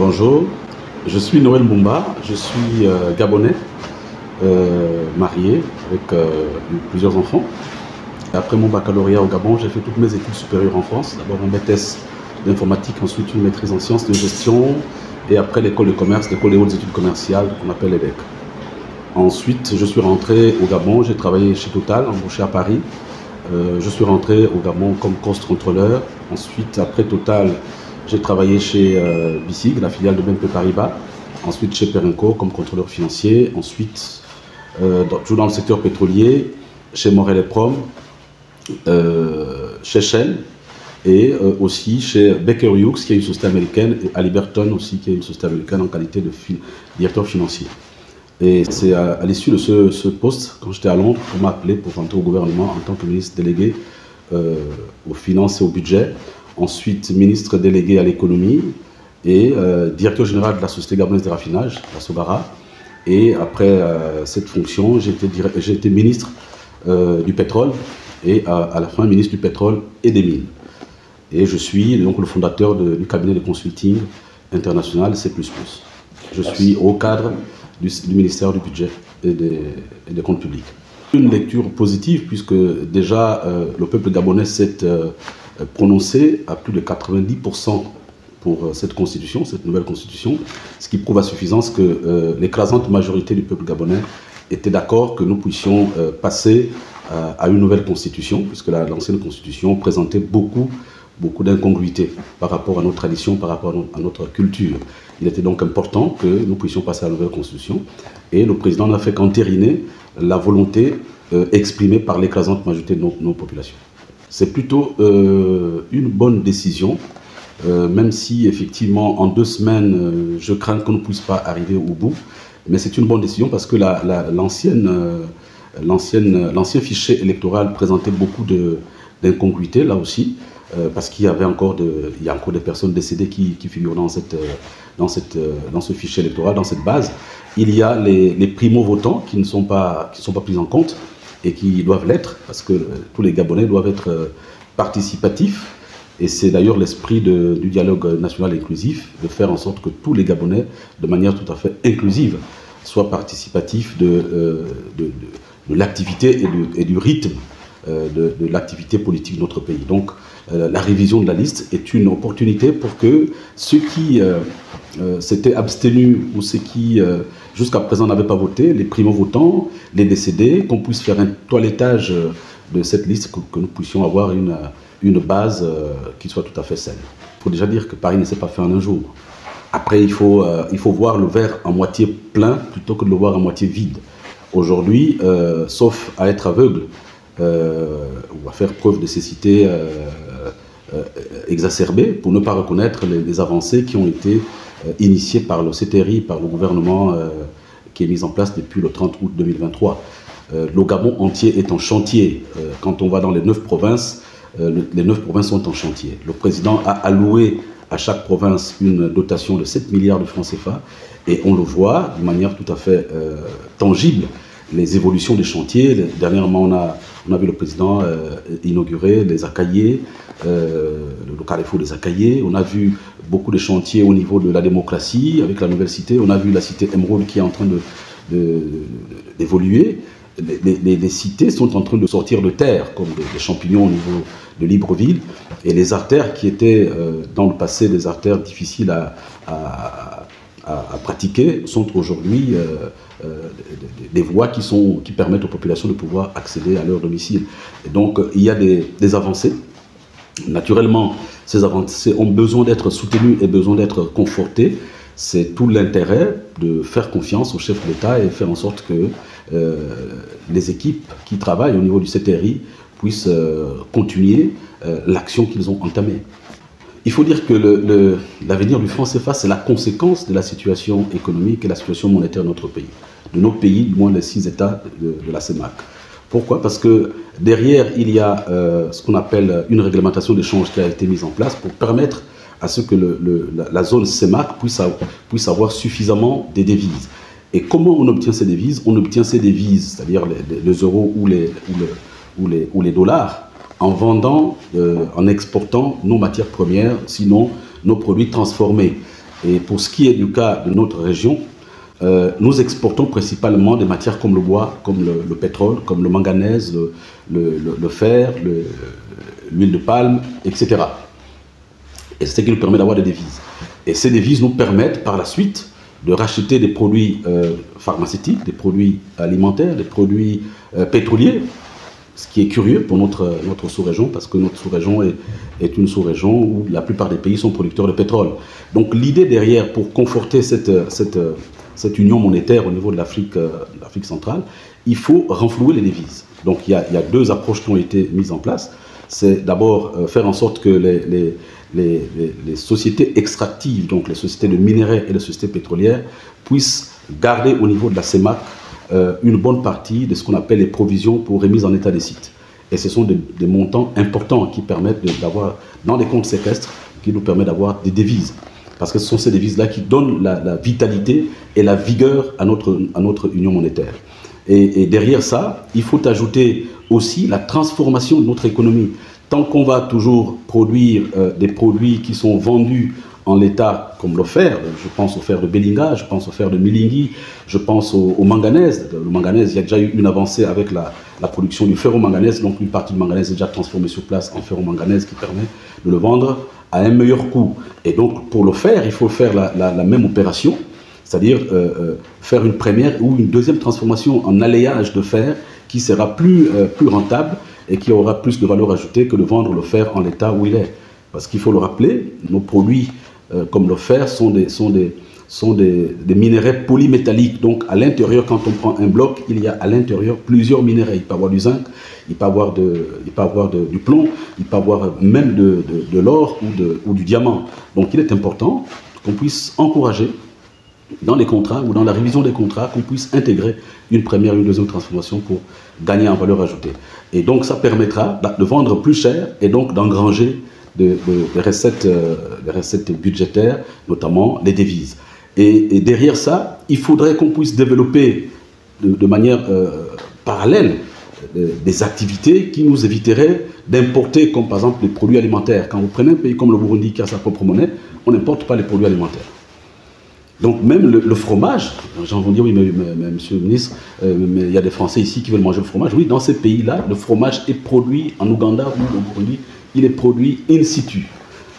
Bonjour, je suis Noël Mumba, je suis gabonais, marié avec plusieurs enfants. Après mon baccalauréat au Gabon, j'ai fait toutes mes études supérieures en France. D'abord un BTS d'informatique, ensuite une maîtrise en sciences de gestion et après l'école de commerce, l'école des hautes études commerciales qu'on appelle l'EDEC. Ensuite, je suis rentré au Gabon, j'ai travaillé chez Total, embauché à Paris. Je suis rentré au Gabon comme cost-contrôleur. Ensuite, après Total, j'ai travaillé chez BICIG, la filiale de BNP Paribas. Ensuite, chez Perenco comme contrôleur financier. Ensuite, toujours dans le secteur pétrolier, chez Morel et Prom, chez Shell et aussi chez Baker Hughes, qui est une société américaine, et Halliburton aussi, qui est une société américaine en qualité de directeur financier. Et c'est à l'issue de ce poste, quand j'étais à Londres, qu'on m'a appelé pour rentrer au gouvernement en tant que ministre délégué aux finances et au budget. Ensuite, ministre délégué à l'économie et directeur général de la Société gabonaise de raffinage, la Sobara. Et après cette fonction, j'ai été ministre du pétrole et à la fin ministre du pétrole et des mines. Et je suis donc le fondateur du cabinet de consulting international C++. Je suis au cadre du ministère du budget et des comptes publics. Une lecture positive puisque déjà le peuple gabonais s'est prononcé à plus de 90% pour cette constitution, cette nouvelle constitution, ce qui prouve à suffisance que l'écrasante majorité du peuple gabonais était d'accord que nous puissions passer à une nouvelle constitution, puisque l'ancienne constitution présentait beaucoup d'incongruités par rapport à nos traditions, par rapport à notre culture. Il était donc important que nous puissions passer à la nouvelle constitution et le président n'a fait qu'entériner la volonté exprimée par l'écrasante majorité de nos populations. C'est plutôt une bonne décision, même si effectivement en 2 semaines, je crains qu'on ne puisse pas arriver au bout, mais c'est une bonne décision parce que l'ancien fichier électoral présentait beaucoup d'incongruités là aussi, parce qu'il y avait encore il y a encore des personnes décédées qui figurent dans ce fichier électoral, dans cette base. Il y a les primo-votants qui ne sont pas pris en compte et qui doivent l'être, parce que tous les Gabonais doivent être participatifs. Et c'est d'ailleurs l'esprit du dialogue national inclusif, de faire en sorte que tous les Gabonais, de manière tout à fait inclusive, soient participatifs de l'activité et du rythme de l'activité politique de notre pays. Donc la révision de la liste est une opportunité pour que ceux qui s'étaient abstenus ou ceux qui jusqu'à présent n'avaient pas voté, les primo-votants, les décédés, qu'on puisse faire un toilettage de cette liste, que nous puissions avoir une base qui soit tout à fait saine. Il faut déjà dire que Paris ne s'est pas fait en un jour. Après, il faut voir le verre à moitié plein plutôt que de le voir à moitié vide. Aujourd'hui, sauf à être aveugle ou à faire preuve de cécité exacerbée pour ne pas reconnaître les avancées qui ont été initiées par le CTRI, par le gouvernement qui est mis en place depuis le 30 août 2023. Le Gabon entier est en chantier. Quand on va dans les 9 provinces, les 9 provinces sont en chantier. Le président a alloué à chaque province une dotation de 7 milliards de francs CFA et on le voit de manière tout à fait tangible, les évolutions des chantiers. Dernièrement, on a vu le président inaugurer les Akaïers, le carrefour des Akaïers. On a vu beaucoup de chantiers au niveau de la démocratie avec la nouvelle cité. On a vu la cité Émeraude qui est en train d'évoluer. Les cités sont en train de sortir de terre, comme des champignons au niveau de Libreville. Et les artères qui étaient dans le passé des artères difficiles à pratiquer sont aujourd'hui des voies qui permettent aux populations de pouvoir accéder à leur domicile. Et donc il y a des avancées. Naturellement, ces avancées ont besoin d'être soutenues et besoin d'être confortées. C'est tout l'intérêt de faire confiance au chef de l'État et faire en sorte que les équipes qui travaillent au niveau du CTRI puissent continuer l'action qu'ils ont entamée. Il faut dire que l'avenir du franc CFA, c'est la conséquence de la situation économique et la situation monétaire de notre pays, de nos pays, du moins les 6 États de la CEMAC. Pourquoi? Parce que derrière, il y a ce qu'on appelle une réglementation d'échange qui a été mise en place pour permettre à ce que la zone CEMAC puisse avoir suffisamment des devises. Et comment on obtient ces devises? On obtient ces devises, c'est-à-dire les euros ou les dollars, en vendant, en exportant nos matières premières, sinon nos produits transformés. Et pour ce qui est du cas de notre région, nous exportons principalement des matières comme le bois, comme le pétrole, comme le manganèse, le fer, l'huile de palme, etc. Et c'est ce qui nous permet d'avoir des devises. Et ces devises nous permettent par la suite de racheter des produits pharmaceutiques, des produits alimentaires, des produits pétroliers, ce qui est curieux pour notre sous-région, parce que notre sous-région est une sous-région où la plupart des pays sont producteurs de pétrole. Donc l'idée derrière, pour conforter cette union monétaire au niveau de l'Afrique centrale, il faut renflouer les devises. Donc il y a deux approches qui ont été mises en place. C'est d'abord faire en sorte que les sociétés extractives, donc les sociétés de minerais et les sociétés pétrolières, puissent garder au niveau de la CEMAC une bonne partie de ce qu'on appelle les provisions pour remise en état des sites. Et ce sont des montants importants qui permettent d'avoir, dans les comptes séquestres, qui nous permettent d'avoir des devises. Parce que ce sont ces devises-là qui donnent la vitalité et la vigueur à notre union monétaire. Et derrière ça, il faut ajouter aussi la transformation de notre économie. Tant qu'on va toujours produire des produits qui sont vendus en l'état comme le fer, je pense au fer de Belinga, je pense au fer de Milingui, je pense au manganèse. Le manganèse, il y a déjà eu une avancée avec la production du ferro-manganèse, donc une partie du manganèse est déjà transformée sur place en ferro-manganèse qui permet de le vendre à un meilleur coût. Et donc pour le fer, il faut faire la même opération, c'est-à-dire faire une première ou une deuxième transformation en alliage de fer qui sera plus rentable et qui aura plus de valeur ajoutée que de vendre le fer en l'état où il est. Parce qu'il faut le rappeler, nos produits comme le fer sont des minerais polymétalliques. Donc à l'intérieur, quand on prend un bloc, il y a à l'intérieur plusieurs minerais. Il peut avoir du zinc, il peut avoir du plomb, il peut avoir même de l'or ou du diamant. Donc il est important qu'on puisse encourager dans les contrats ou dans la révision des contrats, qu'on puisse intégrer une première et une deuxième transformation pour gagner en valeur ajoutée. Et donc ça permettra de vendre plus cher et donc d'engranger des recettes budgétaires, notamment les devises. Et derrière ça, il faudrait qu'on puisse développer de manière parallèle des activités qui nous éviteraient d'importer, comme par exemple les produits alimentaires. Quand vous prenez un pays comme le Burundi qui a sa propre monnaie, on n'importe pas les produits alimentaires. Donc même le fromage, les gens vont dire oui mais monsieur le ministre, mais il y a des Français ici qui veulent manger le fromage. Oui, dans ces pays-là, le fromage est produit en Ouganda ou au Burundi, il est produit in situ.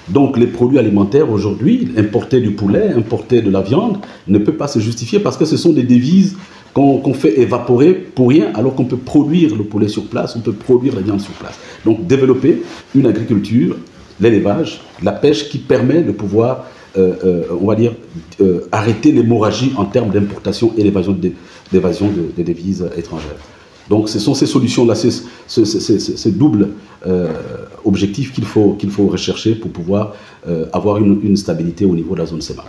Donc les produits alimentaires aujourd'hui, importer du poulet, importer de la viande, ne peut pas se justifier parce que ce sont des devises qu'on fait évaporer pour rien alors qu'on peut produire le poulet sur place, on peut produire la viande sur place. Donc développer une agriculture, l'élevage, la pêche qui permet de pouvoir on va dire, arrêter l'hémorragie en termes d'importation et d'évasion des devises étrangères. Donc ce sont ces solutions-là, ces doubles objectifs qu'il faut rechercher pour pouvoir avoir une stabilité au niveau de la zone CEMAC.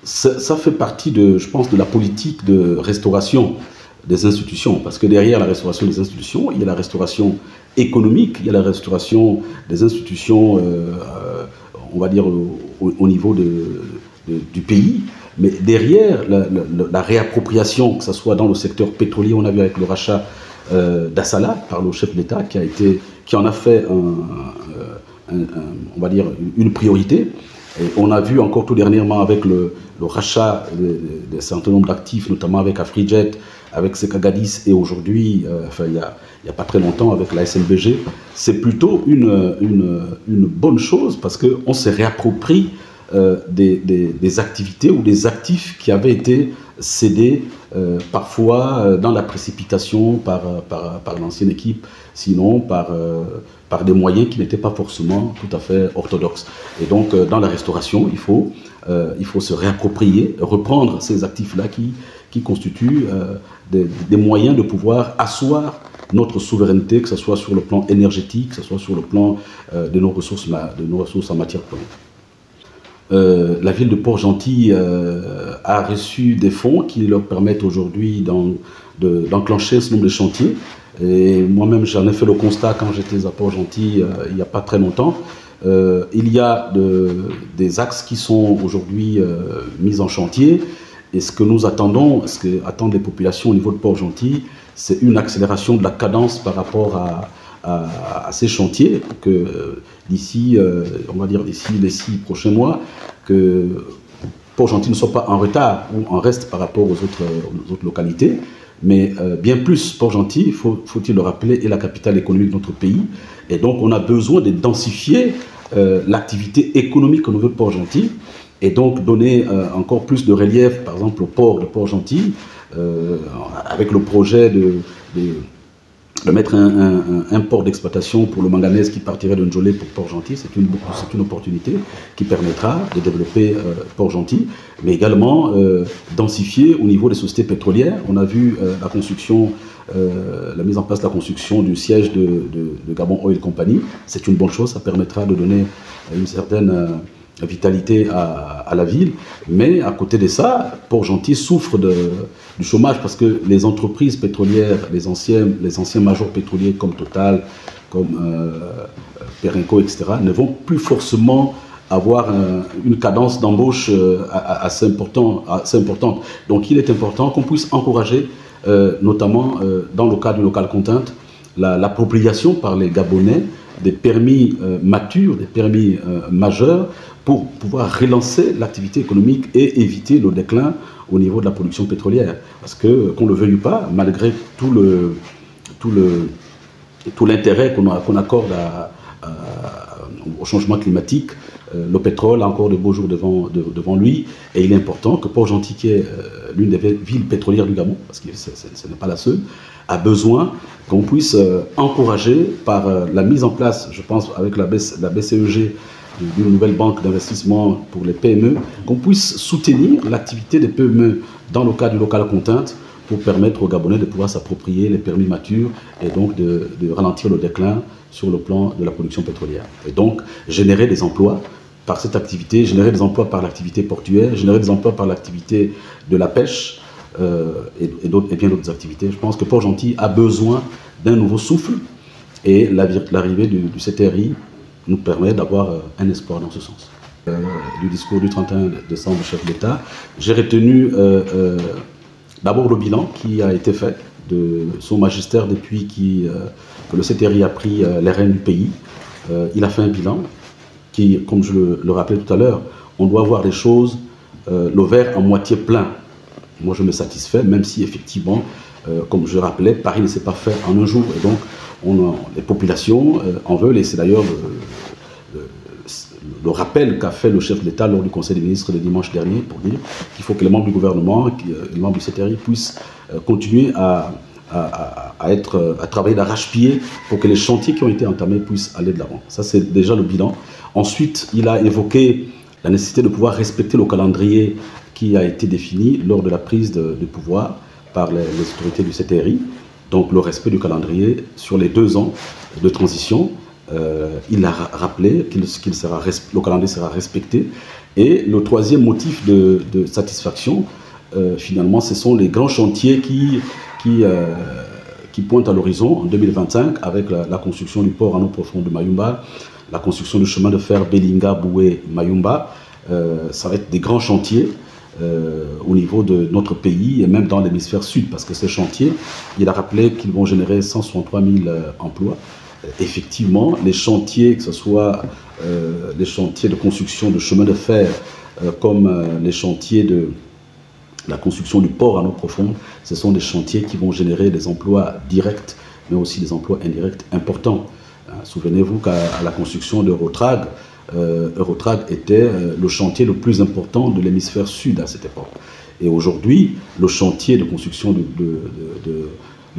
Ça fait partie, je pense, de la politique de restauration des institutions, parce que derrière la restauration des institutions, il y a la restauration économique, il y a la restauration des institutions on va dire, au niveau du pays. Mais derrière la réappropriation, que ce soit dans le secteur pétrolier, on a vu avec le rachat d'Assala par le chef de l'État, qui en a fait, on va dire, une priorité. Et on a vu encore tout dernièrement avec le rachat d'un certain nombre d'actifs, notamment avec Afrijet, avec Sekagadis, et aujourd'hui, enfin, il n'y a pas très longtemps avec la SNBG, c'est plutôt une bonne chose parce qu'on se réapproprie des activités ou des actifs qui avaient été cédés parfois dans la précipitation par l'ancienne équipe, sinon par des moyens qui n'étaient pas forcément tout à fait orthodoxes. Et donc dans la restauration, il faut se réapproprier, reprendre ces actifs-là qui constituent des moyens de pouvoir asseoir notre souveraineté, que ce soit sur le plan énergétique, que ce soit sur le plan de nos ressources en matière première. La ville de Port-Gentil a reçu des fonds qui leur permettent aujourd'hui d'enclencher ce nombre de chantiers. Et moi-même, j'en ai fait le constat quand j'étais à Port-Gentil il n'y a pas très longtemps. Il y a des axes qui sont aujourd'hui mis en chantier. Et ce que nous attendons, ce que attendent les populations au niveau de Port-Gentil, c'est une accélération de la cadence par rapport à ces chantiers, que d'ici, on va dire d'ici les 6 prochains mois, Port-Gentil ne soit pas en retard ou en reste par rapport aux autres localités, mais bien plus, Port-Gentil, faut-il le rappeler, est la capitale économique de notre pays. Et donc, on a besoin de densifier l'activité économique au niveau de Port-Gentil et donc donner encore plus de relief, par exemple, au port de Port-Gentil, avec le projet de mettre un port d'exploitation pour le manganèse qui partirait de Ndjolé pour Port-Gentil. C'est une opportunité qui permettra de développer Port-Gentil, mais également densifier au niveau des sociétés pétrolières. On a vu la construction, la mise en place de la construction du siège de Gabon Oil Company. C'est une bonne chose, ça permettra de donner une certaine vitalité à la ville, mais à côté de ça, Port-Gentil souffre du chômage parce que les entreprises pétrolières, les anciens majors pétroliers comme Total, comme Perenco, etc., ne vont plus forcément avoir une cadence d'embauche assez importante. Donc il est important qu'on puisse encourager, notamment dans le cadre du local content, l'appropriation par les Gabonais des permis matures, des permis majeurs, pour pouvoir relancer l'activité économique et éviter le déclin au niveau de la production pétrolière. Parce que, qu'on ne le veuille pas, malgré tout l'intérêt qu'on accorde au changement climatique, le pétrole a encore de beaux jours devant lui, et il est important que Port-Gentil, qui est l'une des villes pétrolières du Gabon, parce que ce n'est pas la seule, a besoin qu'on puisse encourager par la mise en place, je pense avec la BCEG, d'une nouvelle banque d'investissement pour les PME, qu'on puisse soutenir l'activité des PME dans le cadre du local content pour permettre aux Gabonais de pouvoir s'approprier les permis matures et donc de ralentir le déclin sur le plan de la production pétrolière. Et donc générer des emplois par cette activité, générer des emplois par l'activité portuaire, générer des emplois par l'activité de la pêche et bien d'autres activités. Je pense que Port-Gentil a besoin d'un nouveau souffle et l'arrivée du CTRI nous permet d'avoir un espoir dans ce sens. Du discours du 31 décembre du chef de l'État, j'ai retenu d'abord le bilan qui a été fait de son magistère depuis que le CTRI a pris les rênes du pays. Il a fait un bilan qui, comme je le rappelais tout à l'heure, on doit voir les choses, le verre à moitié plein. Moi, je me satisfais, même si effectivement, comme je rappelais, Paris ne s'est pas fait en un jour. Et donc, les populations en veulent, et c'est d'ailleurs le rappel qu'a fait le chef de l'État lors du Conseil des ministres le dimanche dernier pour dire qu'il faut que les membres du gouvernement, les membres du CTRI puissent continuer à travailler d'arrache-pied pour que les chantiers qui ont été entamés puissent aller de l'avant. Ça, c'est déjà le bilan. Ensuite, il a évoqué la nécessité de pouvoir respecter le calendrier qui a été défini lors de la prise de pouvoir par les autorités du CTRI. Donc, le respect du calendrier sur les 2 ans de transition. Il a rappelé que le calendrier sera respecté. Et le troisième motif de satisfaction, finalement, ce sont les grands chantiers qui pointent à l'horizon en 2025 avec la construction du port en eau profonde de Mayumba, la construction du chemin de fer Belinga-Boué-Mayumba. Ça va être des grands chantiers au niveau de notre pays et même dans l'hémisphère sud, parce que ces chantiers, il a rappelé qu'ils vont générer 163 000 emplois. Effectivement, les chantiers, que ce soit les chantiers de construction de chemin de fer, comme les chantiers de la construction du port en eau profonde, ce sont des chantiers qui vont générer des emplois directs, mais aussi des emplois indirects importants. Souvenez-vous qu'à la construction d'Eurotrag, Eurotrag était le chantier le plus important de l'hémisphère sud à cette époque. Et aujourd'hui, le chantier de construction du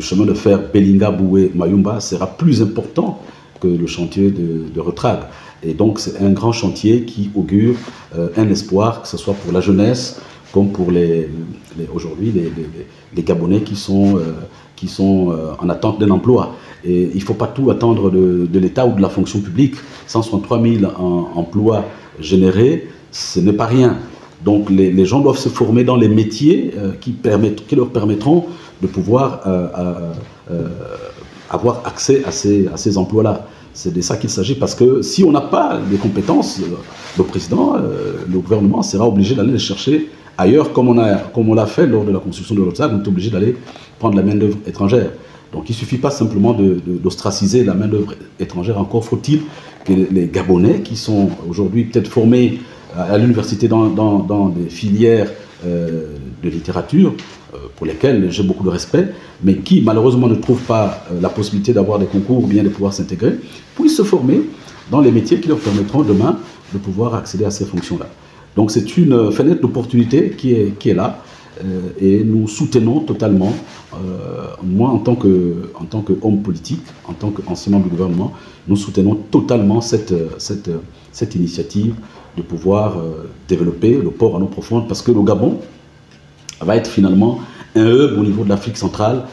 chemin de fer Belinga-Boué-Mayumba sera plus important que le chantier de Eurotrag. Et donc, c'est un grand chantier qui augure un espoir, que ce soit pour la jeunesse, comme pour aujourd'hui les Gabonais qui sont en attente d'un emploi. Et il ne faut pas tout attendre de l'État ou de la fonction publique. 163 000 emplois générés, ce n'est pas rien. Donc les gens doivent se former dans les métiers qui leur permettront de pouvoir avoir accès à ces emplois-là. C'est de ça qu'il s'agit, parce que si on n'a pas les compétences, le président, le gouvernement sera obligé d'aller les chercher ailleurs, comme on l'a fait lors de la construction de l'Eurotrag. On est obligé d'aller prendre la main-d'œuvre étrangère. Donc il ne suffit pas simplement d'ostraciser la main-d'œuvre étrangère, encore faut-il que les Gabonais, qui sont aujourd'hui peut-être formés à l'université dans des filières de littérature, pour lesquelles j'ai beaucoup de respect, mais qui malheureusement ne trouvent pas la possibilité d'avoir des concours ou bien de pouvoir s'intégrer, puissent se former dans les métiers qui leur permettront demain de pouvoir accéder à ces fonctions-là. Donc c'est une fenêtre d'opportunité qui est là, et nous soutenons totalement, moi en tant qu'homme politique, en tant qu'ancien membre du gouvernement, nous soutenons totalement cette initiative de pouvoir développer le port en eau profonde, parce que le Gabon va être finalement un hub au niveau de l'Afrique centrale,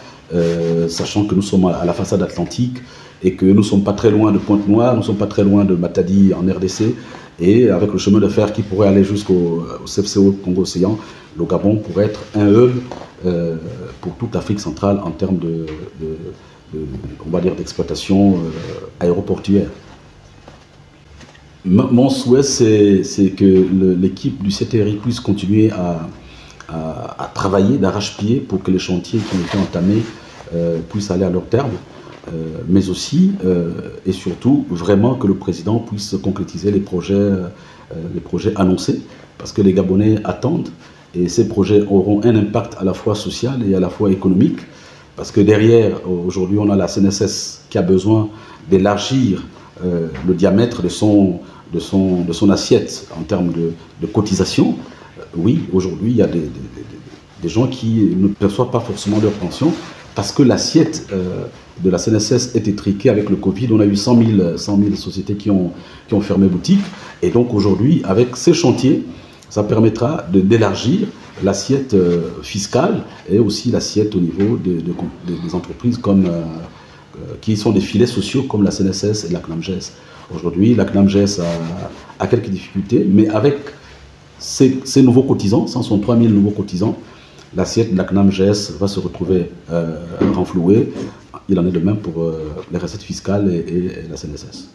sachant que nous sommes à la façade atlantique et que nous ne sommes pas très loin de Pointe-Noire, nous ne sommes pas très loin de Matadi en RDC, et avec le chemin de fer qui pourrait aller jusqu'au CFCO Congo-Océan, le Gabon pourrait être un hub pour toute l'Afrique centrale en termes on va dire, d'exploitation aéroportuaire. Mon souhait, c'est que l'équipe du CTRI puisse continuer à travailler d'arrache-pied pour que les chantiers qui ont été entamés puissent aller à leur terme, mais aussi et surtout vraiment que le président puisse concrétiser les projets annoncés, parce que les Gabonais attendent, et ces projets auront un impact à la fois social et à la fois économique, parce que derrière, aujourd'hui, on a la CNSS qui a besoin d'élargir le diamètre de son assiette en termes de cotisation. Oui, aujourd'hui, il y a des gens qui ne perçoivent pas forcément leur pension parce que l'assiette de la CNSS est étriquée avec le Covid. On a eu 100 000 sociétés qui ont fermé boutique. Et donc aujourd'hui, avec ces chantiers, ça permettra d'élargir l'assiette fiscale et aussi l'assiette au niveau des entreprises qui sont des filets sociaux comme la CNSS et la CNAMGES. Aujourd'hui, la CNAMGES a quelques difficultés, mais avec ces nouveaux cotisants, 163 000 nouveaux cotisants, l'assiette de la CNAMGES va se retrouver renflouée. Il en est de même pour les recettes fiscales et la CNSS.